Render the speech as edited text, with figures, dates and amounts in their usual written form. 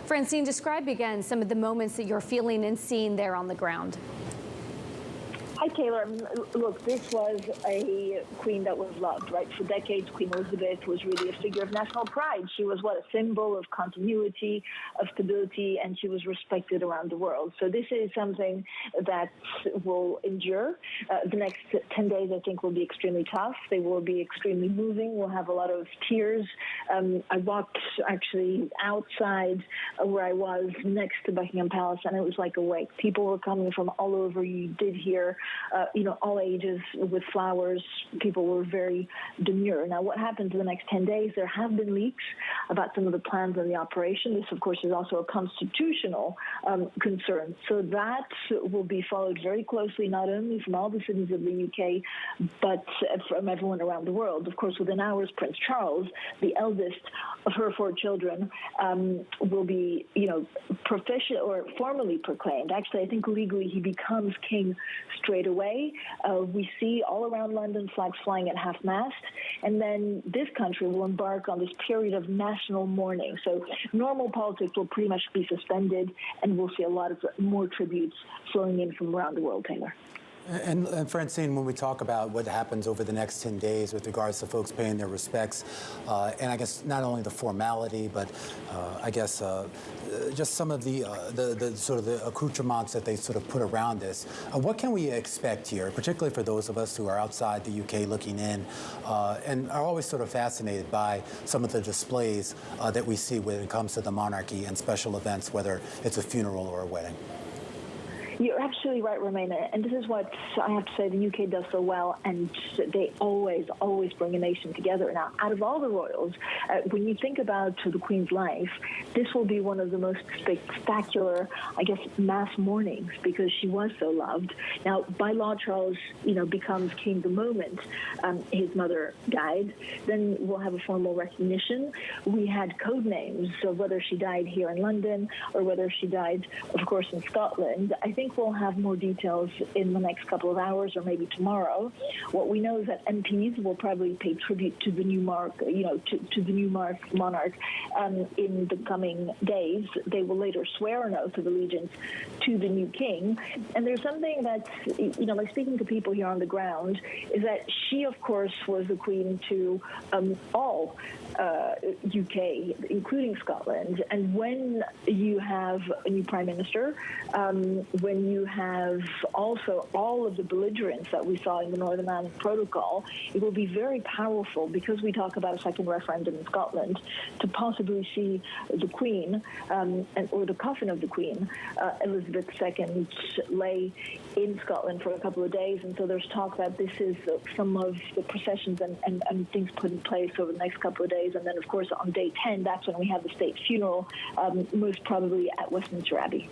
Francine, describe again some of the moments that you're feeling and seeing there on the ground. Hi, Taylor. Look, this was a queen that was loved, right? For decades, Queen Elizabeth was really a figure of national pride. She was, a symbol of continuity, of stability, and she was respected around the world. So this is something that will endure. The next 10 days, I think, will be extremely tough. They will be extremely moving. We'll have a lot of tears. I walked actually outside where I was next to Buckingham Palace, and it was like a wake. People were coming from all over. You did hear all ages with flowers. People were very demure. Now, what happens in the next 10 days? There have been leaks about some of the plans of the operation. This, of course, is also a constitutional concern. So that will be followed very closely, not only from all the citizens of the UK, but from everyone around the world. Of course, within hours, Prince Charles, the eldest of her 4 children, will be, formally proclaimed. Actually, I think legally he becomes king straight away. We see all around London flags flying at half-mast, and then this country will embark on this period of national mourning. So normal politics will pretty much be suspended, and we'll see a lot of more tributes flowing in from around the world, Taylor. And Francine, when we talk about what happens over the next 10 days with regards to folks paying their respects, and I guess not only the formality, but I guess just some of the sort of the accoutrements that they sort of put around this, what can we expect here, particularly for those of us who are outside the UK looking in and are always sort of fascinated by some of the displays that we see when it comes to the monarchy and special events, whether it's a funeral or a wedding? You're absolutely right, Romana, and this is what I have to say the UK does so well, and they always bring a nation together. Now, out of all the royals, when you think about the Queen's life, this will be one of the most spectacular, I guess, mass mournings, because she was so loved. Now, by law, Charles, becomes king the moment his mother died. Then we'll have a formal recognition. We had code names, so whether she died here in London or whether she died, of course, in Scotland. I think we'll have more details in the next couple of hours or maybe tomorrow. What we know is that MPs will probably pay tribute to the new monarch in the coming days. They will later swear an oath of allegiance to the new king. And there's something that's, like speaking to people here on the ground, is that she, of course, was the queen to all UK, including Scotland. And when you have a new prime minister, when you have also all of the belligerents that we saw in the Northern Ireland Protocol, it will be very powerful, because we talk about a second referendum in Scotland, to possibly see the Queen, or the coffin of the Queen, Elizabeth II, lay in Scotland for a couple of days. And so there's talk that this is some of the processions and things put in place over the next couple of days. And then, of course, on day 10, that's when we have the state funeral, most probably at Westminster Abbey.